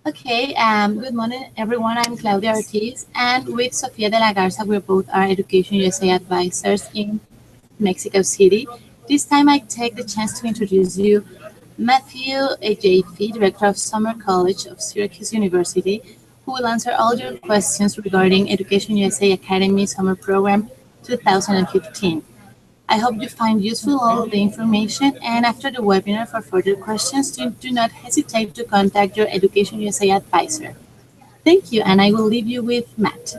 Okay, good morning, everyone. I'm Claudia Ortiz, and with Sofia de la Garza, we both are Education USA advisors in Mexico City. This time, I take the chance to introduce you Matthew Ejaifi, Director of Summer College of Syracuse University, who will answer all your questions regarding Education USA Academy Summer Program 2015. I hope you find useful all of the information, and after the webinar for further questions, do not hesitate to contact your Education USA advisor. Thank you, and I will leave you with Matt.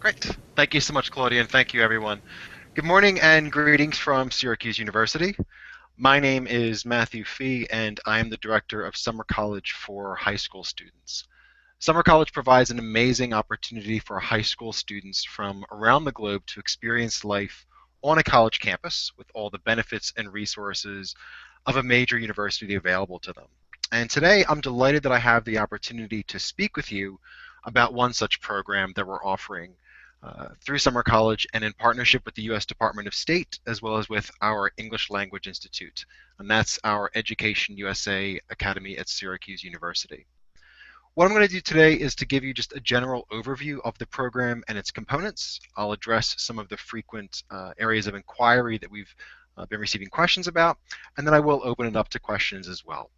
Great. Thank you so much, Claudia, and thank you, everyone. Good morning and greetings from Syracuse University. My name is Matthew Fee, and I am the Director of Summer College for high school students. Summer College provides an amazing opportunity for high school students from around the globe to experience life on a college campus with all the benefits and resources of a major university available to them. And today, I'm delighted that I have the opportunity to speak with you about one such program that we're offering through Summer College and in partnership with the U.S. Department of State, as well as with our English Language Institute. And that's our Education USA Academy at Syracuse University. What I'm going to do today is to give you just a general overview of the program and its components. I'll address some of the frequent areas of inquiry that we've been receiving questions about, and then I will open it up to questions as well.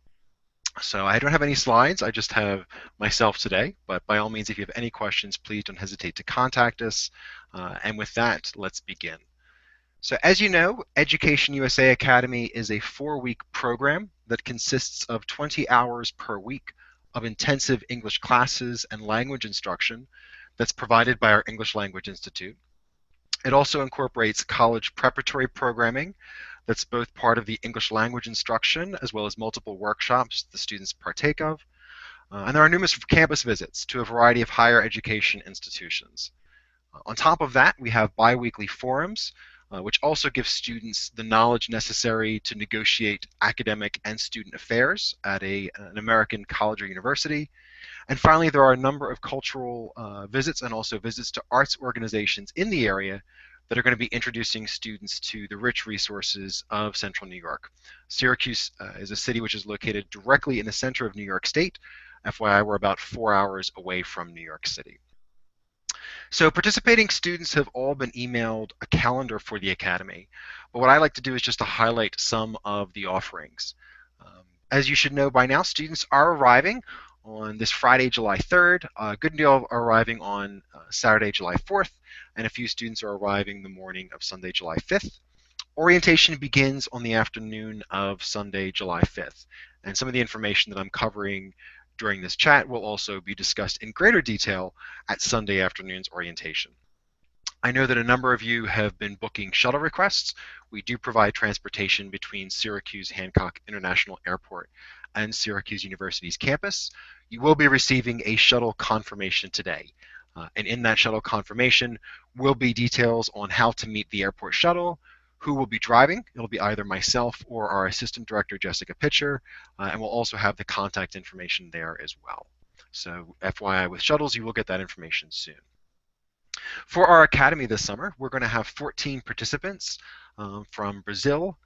So I don't have any slides, I just have myself today, but by all means, if you have any questions, please don't hesitate to contact us. And with that, let's begin. So as you know, Education USA Academy is a 4-week program that consists of 20 hours per week of intensive English classes and language instruction that's provided by our English Language Institute. It also incorporates college preparatory programming that's both part of the English language instruction as well as multiple workshops the students partake of. And there are numerous campus visits to a variety of higher education institutions. On top of that, we have biweekly forums, which also give students the knowledge necessary to negotiate academic and student affairs at an American college or university. And finally, there are a number of cultural visits and also visits to arts organizations in the area that are going to be introducing students to the rich resources of Central New York. Syracuse is a city which is located directly in the center of New York State. FYI, we're about 4 hours away from New York City. So participating students have all been emailed a calendar for the Academy. But what I like to do is just to highlight some of the offerings. As you should know by now, students are arriving on this Friday, July 3rd. A good deal are arriving on Saturday, July 4th, and a few students are arriving the morning of Sunday, July 5th. Orientation begins on the afternoon of Sunday, July 5th. And some of the information that I'm covering during this chat will also be discussed in greater detail at Sunday afternoon's orientation. I know that a number of you have been booking shuttle requests. We do provide transportation between Syracuse Hancock International Airport and Syracuse University's campus. You will be receiving a shuttle confirmation today. And in that shuttle confirmation will be details on how to meet the airport shuttle, who will be driving. It'll be either myself or our Assistant Director, Jessica Pitcher, and we'll also have the contact information there as well. So FYI, with shuttles, you will get that information soon. For our Academy this summer, we're going to have 14 participants from Brazil,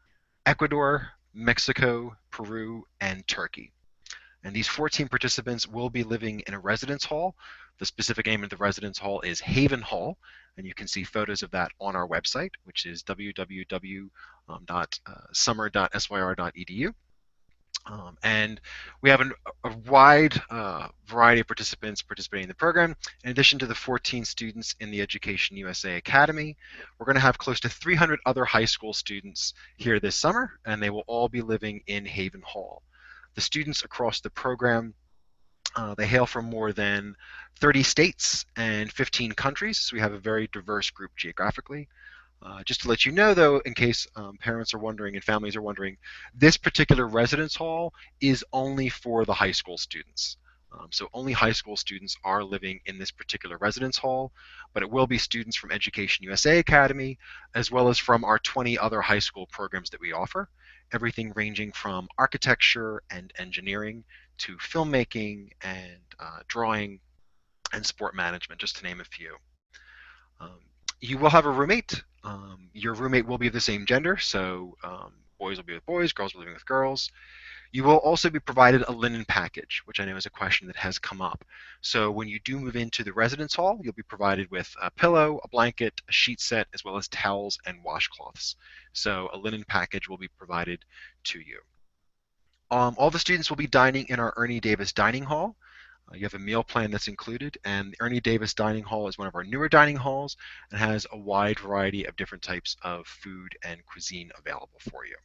Ecuador, Mexico, Peru, and Turkey. And these 14 participants will be living in a residence hall. The specific name of the residence hall is Haven Hall, and you can see photos of that on our website, which is www.summer.syr.edu. And we have a wide variety of participants participating in the program. In addition to the 14 students in the Education USA Academy, we're going to have close to 300 other high school students here this summer, and they will all be living in Haven Hall. The students across the program, they hail from more than 30 states and 15 countries, so we have a very diverse group geographically. Just to let you know, though, in case parents are wondering and families are wondering, this particular residence hall is only for the high school students. So only high school students are living in this particular residence hall, but it will be students from Education USA Academy, as well as from our 20 other high school programs that we offer, everything ranging from architecture and engineering to filmmaking and drawing and sport management, just to name a few. You will have a roommate. Your roommate will be of the same gender, so boys will be with boys, girls will be with girls. You will also be provided a linen package, which I know is a question that has come up. So when you do move into the residence hall, you'll be provided with a pillow, a blanket, a sheet set, as well as towels and washcloths. So a linen package will be provided to you. All the students will be dining in our Ernie Davis Dining Hall. You have a meal plan that's included, and the Ernie Davis Dining Hall is one of our newer dining halls and has a wide variety of different types of food and cuisine available for you.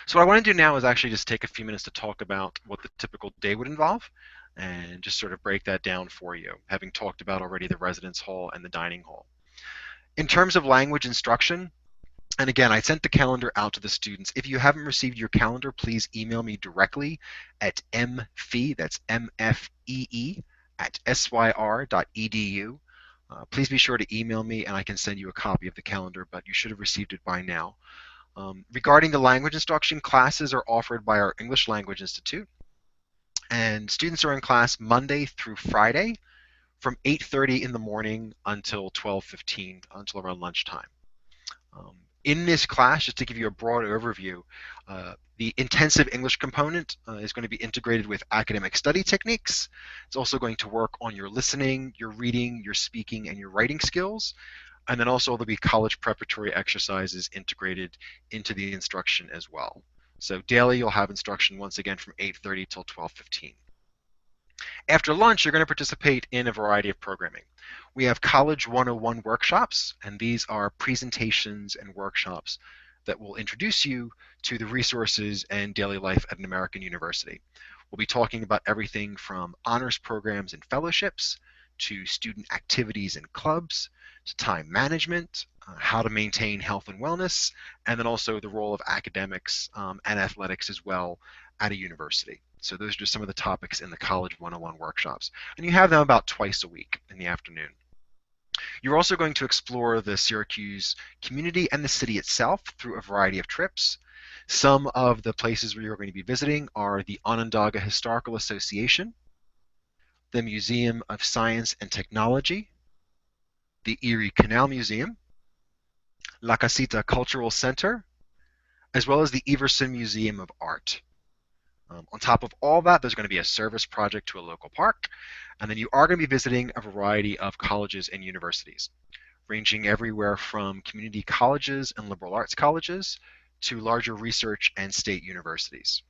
So what I want to do now is actually just take a few minutes to talk about what the typical day would involve and just sort of break that down for you, having talked about already the residence hall and the dining hall. In terms of language instruction, and again, I sent the calendar out to the students. If you haven't received your calendar, please email me directly at mfee, that's M-F-E-E, at syr.edu. Please be sure to email me and I can send you a copy of the calendar, but you should have received it by now. Regarding the language instruction, classes are offered by our English Language Institute, and students are in class Monday through Friday from 8:30 in the morning until 12:15, until around lunchtime. In this class, just to give you a broad overview, the intensive English component is going to be integrated with academic study techniques. It's also going to work on your listening, your reading, your speaking, and your writing skills. And then also there'll be college preparatory exercises integrated into the instruction as well. So daily you'll have instruction once again from 8:30 till 12:15. After lunch, you're going to participate in a variety of programming. We have College 101 workshops, and these are presentations and workshops that will introduce you to the resources and daily life at an American university. We'll be talking about everything from honors programs and fellowships to student activities and clubs, to time management, how to maintain health and wellness, and then also the role of academics and athletics as well at a university. So those are just some of the topics in the College 101 workshops. And you have them about twice a week in the afternoon. You're also going to explore the Syracuse community and the city itself through a variety of trips. Some of the places where you're going to be visiting are the Onondaga Historical Association, the Museum of Science and Technology, the Erie Canal Museum, La Casita Cultural Center, as well as the Everson Museum of Art. On top of all that, there's going to be a service project to a local park, and then you are going to be visiting a variety of colleges and universities, ranging everywhere from community colleges and liberal arts colleges to larger research and state universities.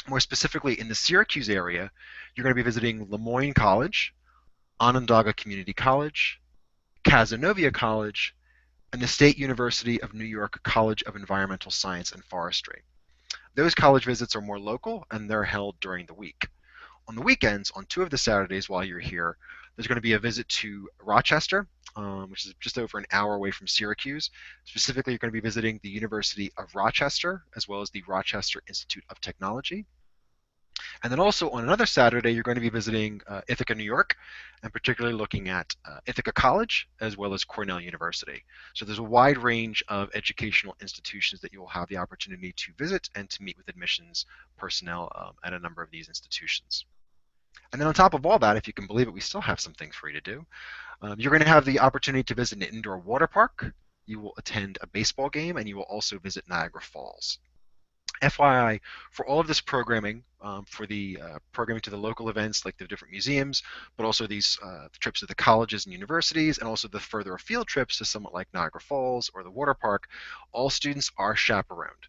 More specifically, in the Syracuse area, you're going to be visiting Lemoyne College, Onondaga Community College, Cazenovia College, and the State University of New York College of Environmental Science and Forestry. Those college visits are more local and they're held during the week. On the weekends, on 2 of the Saturdays while you're here, there's going to be a visit to Rochester, which is just over an hour away from Syracuse. Specifically, you're going to be visiting the University of Rochester as well as the Rochester Institute of Technology. And then also on another Saturday, you're going to be visiting Ithaca, New York, and particularly looking at Ithaca College as well as Cornell University. So there's a wide range of educational institutions that you will have the opportunity to visit and to meet with admissions personnel at a number of these institutions. And then on top of all that, if you can believe it, we still have some things for you to do. You're going to have the opportunity to visit an indoor water park. You will attend a baseball game, and you will also visit Niagara Falls. FYI, for all of this programming, for the programming to the local events like the different museums, but also these trips to the colleges and universities, and also the further afield trips to somewhat like Niagara Falls or the water park, all students are chaperoned.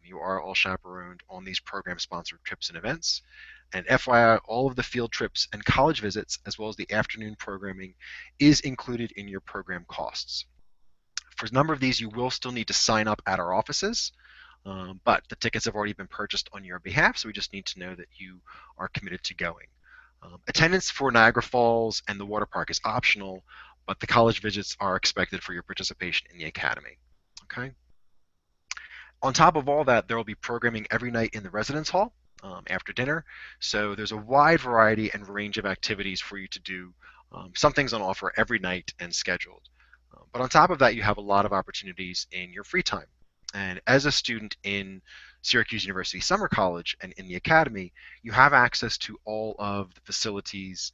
You are all chaperoned on these program-sponsored trips and events. And FYI, all of the field trips and college visits, as well as the afternoon programming, is included in your program costs. For a number of these, you will still need to sign up at our offices. But the tickets have already been purchased on your behalf, so we just need to know that you are committed to going. Attendance for Niagara Falls and the water park is optional, but the college visits are expected for your participation in the academy. Okay. On top of all that, there will be programming every night in the residence hall after dinner. So there's a wide variety and range of activities for you to do. Some things on offer every night and scheduled. But on top of that, you have a lot of opportunities in your free time. And as a student in Syracuse University Summer College and in the academy, you have access to all of the facilities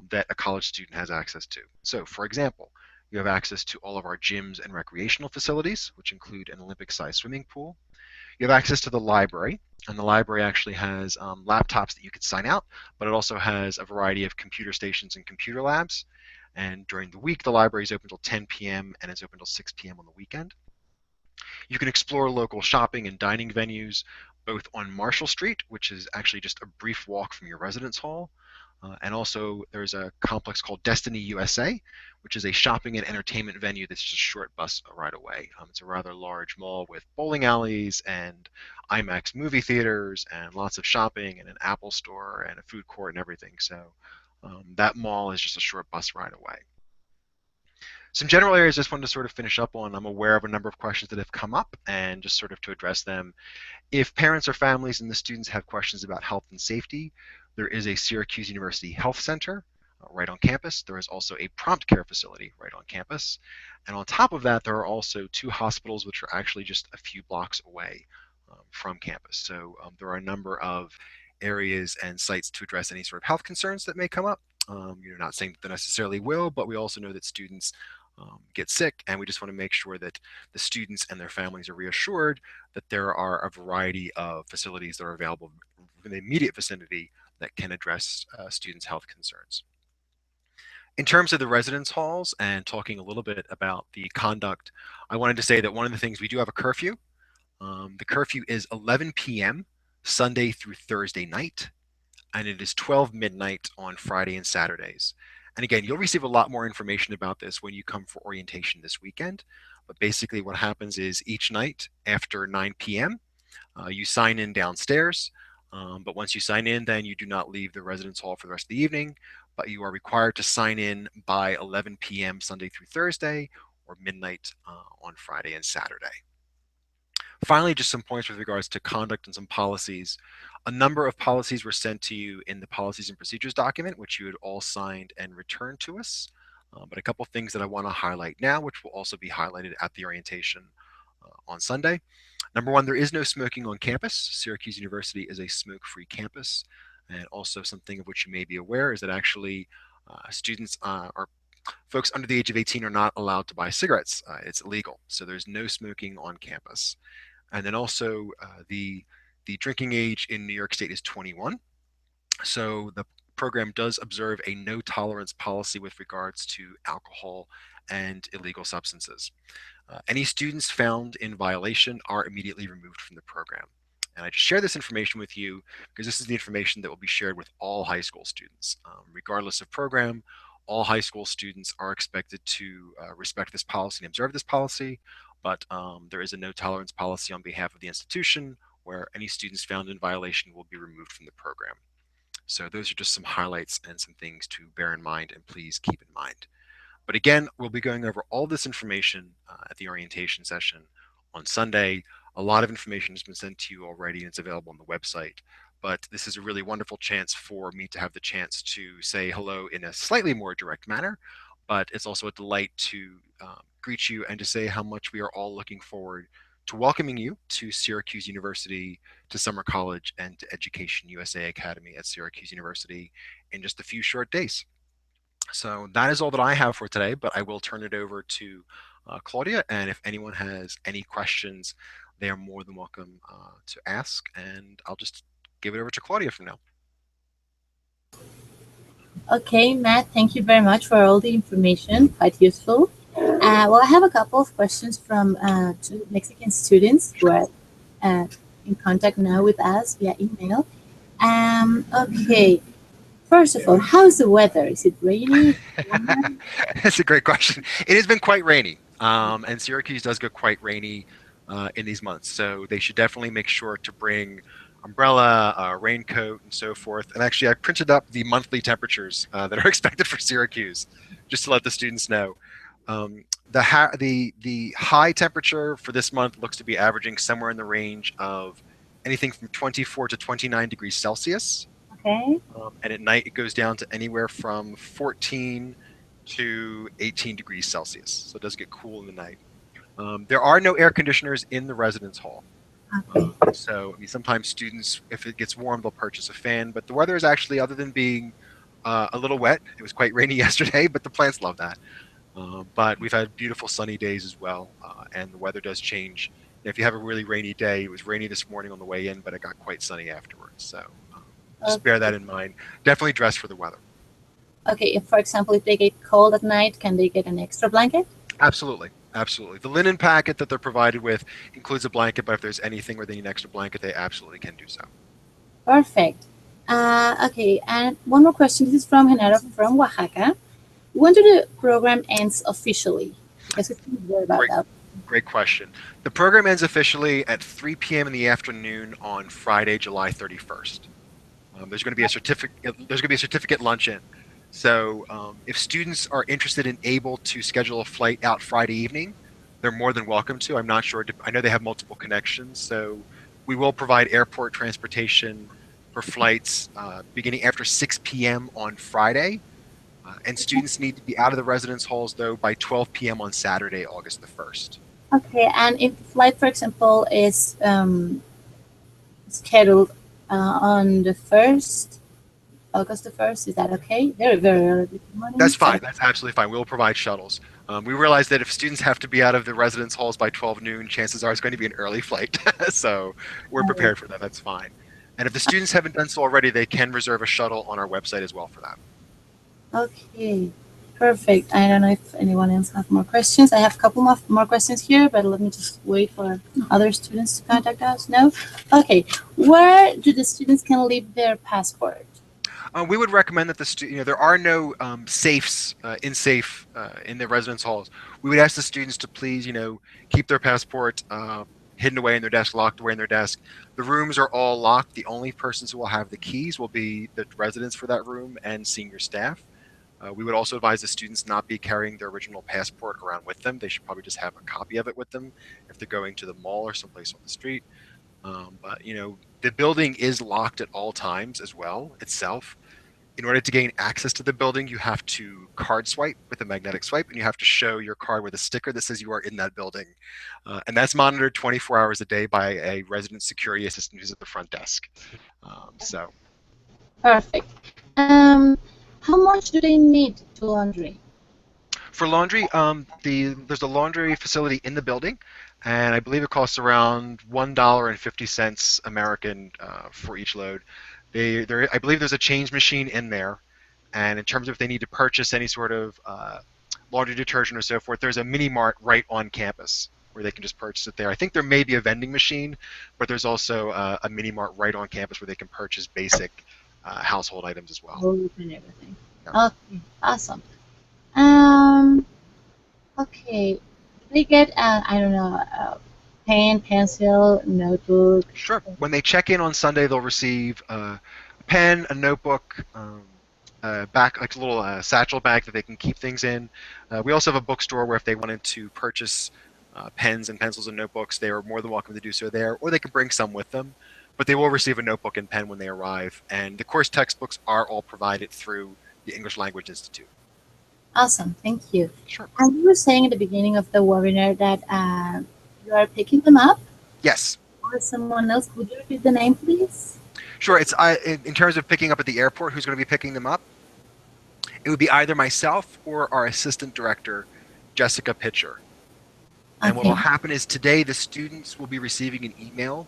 that a college student has access to. So, for example, you have access to all of our gyms and recreational facilities, which include an Olympic-sized swimming pool. You have access to the library, and the library actually has laptops that you could sign out, but it also has a variety of computer stations and computer labs. And during the week, the library is open until 10 p.m. and it's open until 6 p.m. on the weekend. You can explore local shopping and dining venues both on Marshall Street, which is actually just a brief walk from your residence hall, and also there's a complex called Destiny USA, which is a shopping and entertainment venue that's just a short bus ride away. It's a rather large mall with bowling alleys and IMAX movie theaters and lots of shopping and an Apple store and a food court and everything. So that mall is just a short bus ride away. Some general areas I just wanted to sort of finish up on. I'm aware of a number of questions that have come up, and just sort of to address them. If parents or families and the students have questions about health and safety, there is a Syracuse University Health Center right on campus. There is also a prompt care facility right on campus. And on top of that, there are also 2 hospitals which are actually just a few blocks away from campus. So there are a number of areas and sites to address any sort of health concerns that may come up. You're not saying that they necessarily will, but we also know that students get sick, and we just want to make sure that the students and their families are reassured that there are a variety of facilities that are available in the immediate vicinity that can address students' health concerns. In terms of the residence halls and talking a little bit about the conduct, I wanted to say that one of the things, we do have a curfew. The curfew is 11 p.m. Sunday through Thursday night, and it is 12 midnight on Friday and Saturdays. And again, you'll receive a lot more information about this when you come for orientation this weekend. But basically what happens is each night after 9 p.m., you sign in downstairs. But once you sign in, then you do not leave the residence hall for the rest of the evening, but you are required to sign in by 11 p.m. Sunday through Thursday or midnight on Friday and Saturday. Finally, just some points with regards to conduct and some policies. A number of policies were sent to you in the policies and procedures document, which you had all signed and returned to us. But a couple things that I want to highlight now, which will also be highlighted at the orientation on Sunday. Number one, there is no smoking on campus. Syracuse University is a smoke-free campus. And also something of which you may be aware is that actually students or folks under the age of 18 are not allowed to buy cigarettes. It's illegal. So there's no smoking on campus. And then also the drinking age in New York State is 21. So the program does observe a no tolerance policy with regards to alcohol and illegal substances. Any students found in violation are immediately removed from the program. And I just share this information with you because this is the information that will be shared with all high school students. Regardless of program, all high school students are expected to respect this policy and observe this policy, but there is a no tolerance policy on behalf of the institution where any students found in violation will be removed from the program. So those are just some highlights and some things to bear in mind and please keep in mind. But again, we'll be going over all this information at the orientation session on Sunday. A lot of information has been sent to you already and it's available on the website. But this is a really wonderful chance for me to have the chance to say hello in a slightly more direct manner. But it's also a delight to greet you and to say how much we are all looking forward to welcoming you to Syracuse University, to Summer College, and to Education USA Academy at Syracuse University in just a few short days. So that is all that I have for today, but I will turn it over to Claudia. And if anyone has any questions, they are more than welcome to ask. And I'll just give it over to Claudia from now. Okay, Matt, thank you very much for all the information, quite useful. Well, I have a couple of questions from 2 Mexican students who are in contact now with us via email. Okay, first of all, how's the weather? Is it rainy? That's a great question. It has been quite rainy, and Syracuse does get quite rainy in these months. So they should definitely make sure to bring umbrella, raincoat, and so forth. And actually, I printed up the monthly temperatures that are expected for Syracuse, just to let the students know. The high temperature for this month looks to be averaging somewhere in the range of anything from 24 to 29 degrees Celsius. Okay. And at night, it goes down to anywhere from 14 to 18 degrees Celsius. So it does get cool in the night. There are no air conditioners in the residence hall. Okay. So I mean, sometimes students, if it gets warm, they'll purchase a fan. But the weather is actually, other than being a little wet, it was quite rainy yesterday, but the plants love that. But we've had beautiful sunny days as well. And the weather does change if you have a really rainy day, it was rainy this morning on the way in, but it got quite sunny afterwards. So just bear that in mind. Definitely dress for the weather. Okay, if, for example, if they get cold at night, can they get an extra blanket? Absolutely. Absolutely. The linen packet that they're provided with includes a blanket, but if there's anything where they need an extra blanket, they absolutely can do so. Perfect. Okay, and one more question. This is from Genaro from Oaxaca. When do the program ends officially? Because we hear about that. Great question. The program ends officially at 3 p.m. in the afternoon on Friday, July 31st. There's going to be a certificate luncheon. So if students are interested and able to schedule a flight out Friday evening, they're more than welcome to. I'm not sure. I know they have multiple connections, so we will provide airport transportation for flights beginning after 6 p.m. on Friday. And students need to be out of the residence halls, though, by 12 p.m. on Saturday, August the 1st. Okay, and if the flight, for example, is scheduled on the 1st, August the 1st, is that okay? Very, very early morning. That's fine. That's absolutely fine. We'll provide shuttles. We realize that if students have to be out of the residence halls by 12 noon, chances are it's going to be an early flight. So we're prepared for that. That's fine. And if the students haven't done so already, they can reserve a shuttle on our website as well for that. Okay, perfect. I don't know if anyone else have more questions. I have a couple more questions here, but let me just wait for other students to contact us. No? Okay, where do the students can leave their passport? We would recommend that there are no safes in the residence halls. We would ask the students to please, keep their passport hidden away in their desk, locked away in their desk. The rooms are all locked. The only persons who will have the keys will be the residents for that room and senior staff. We would also advise the students not be carrying their original passport around with them. They should probably just have a copy of it with them if they're going to the mall or someplace on the street. But the building is locked at all times as well itself. In order to gain access to the building, you have to card swipe with a magnetic swipe, and you have to show your card with a sticker that says you are in that building. And that's monitored 24 hours a day by a resident security assistant who's at the front desk. Perfect. How much do they need to laundry? For laundry, there's a laundry facility in the building, and I believe it costs around $1.50 American for each load. I believe there's a change machine in there, and in terms of if they need to purchase any sort of laundry detergent or so forth, there's a mini mart right on campus where they can just purchase it there. I think there may be a vending machine, but there's also a mini mart right on campus where they can purchase basic household items as well. And everything. Yeah. Okay, awesome. Okay, they get I don't know, pen, pencil, notebook. Sure. When they check in on Sunday, they'll receive a pen, a notebook, like a little satchel bag that they can keep things in. We also have a bookstore where if they wanted to purchase pens and pencils and notebooks, they are more than welcome to do so there, or they can bring some with them. But they will receive a notebook and pen when they arrive. And the course textbooks are all provided through the English Language Institute. Awesome, thank you. Sure. And you were saying at the beginning of the webinar that you are picking them up? Yes. Or someone else? Would you repeat the name, please? Sure. It's in terms of picking up at the airport, who's going to be picking them up? It would be either myself or our assistant director, Jessica Pitcher. And what will happen is today the students will be receiving an email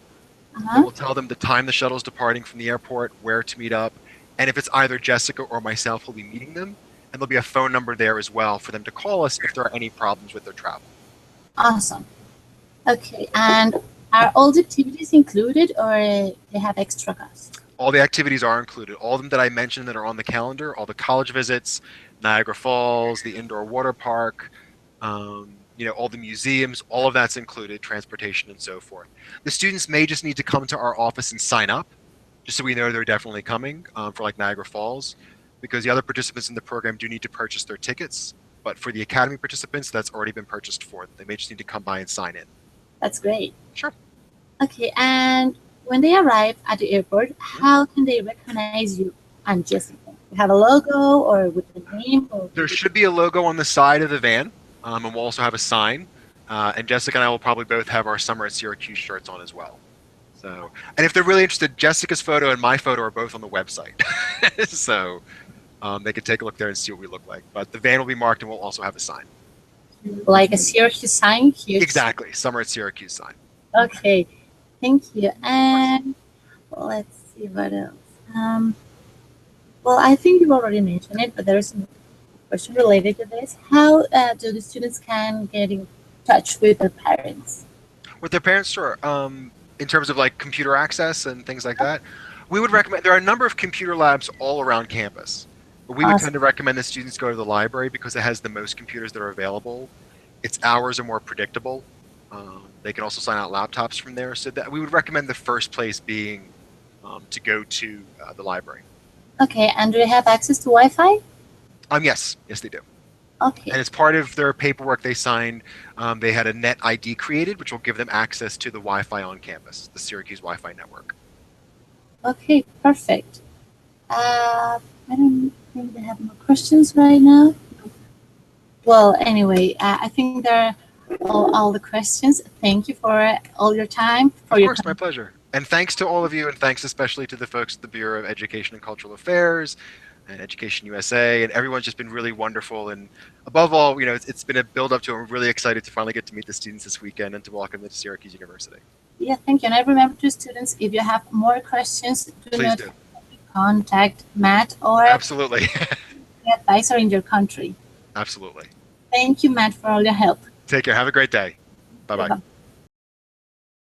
that will tell them the time the shuttle is departing from the airport, where to meet up, and if it's either Jessica or myself who'll be meeting them. And there'll be a phone number there as well for them to call us if there are any problems with their travel. Awesome. Okay, and are all the activities included or they have extra costs? All the activities are included. All of them that I mentioned that are on the calendar, all the college visits, Niagara Falls, the indoor water park, all the museums, all of that's included, transportation and so forth. The students may just need to come to our office and sign up, just so we know they're definitely coming for like Niagara Falls, because the other participants in the program do need to purchase their tickets. But for the Academy participants, that's already been purchased for them. They may just need to come by and sign in. That's great. Sure. Okay, and when they arrive at the airport, how can they recognize you and Jessica? You have a logo or with the name? There should be a logo on the side of the van, and we'll also have a sign. And Jessica and I will probably both have our Summer at Syracuse shirts on as well. So, and if they're really interested, Jessica's photo and my photo are both on the website. So they can take a look there and see what we look like. But the van will be marked and we'll also have a sign. Like a Syracuse sign? Exactly. Summer at Syracuse sign. Okay, thank you. Of course. And let's see what else. Um, well, I think you've already mentioned it, but there's a question related to this. How do the students can get in touch with their parents? With their parents, sure. In terms of like computer access and things like that, we would recommend. There are a number of computer labs all around campus, but we would tend Awesome. to recommend that students go to the library because it has the most computers that are available. Its hours are more predictable. They can also sign out laptops from there, so that we would recommend the first place being to go to the library. Okay, and do they have access to Wi-Fi? Yes, yes, they do. And Okay, as part of their paperwork they signed, they had a net ID created, which will give them access to the Wi-Fi on campus, the Syracuse Wi-Fi network. okay, perfect. I don't think they have more questions right now. Well, anyway, I think they're all the questions. Thank you for all your time, for Of your course, my time. pleasure. And thanks to all of you, and thanks especially to the folks at the Bureau of Education and Cultural Affairs and Education USA, and everyone's just been really wonderful. And above all, it's been a build up to. I'm really excited to finally get to meet the students this weekend and to welcome them to Syracuse University. Yeah, thank you. And I remember to students, if you have more questions, do Please not do. contact Matt or Absolutely. the advisor in your country. Absolutely. Thank you, Matt, for all your help. Take care. Have a great day. Bye bye. Bye.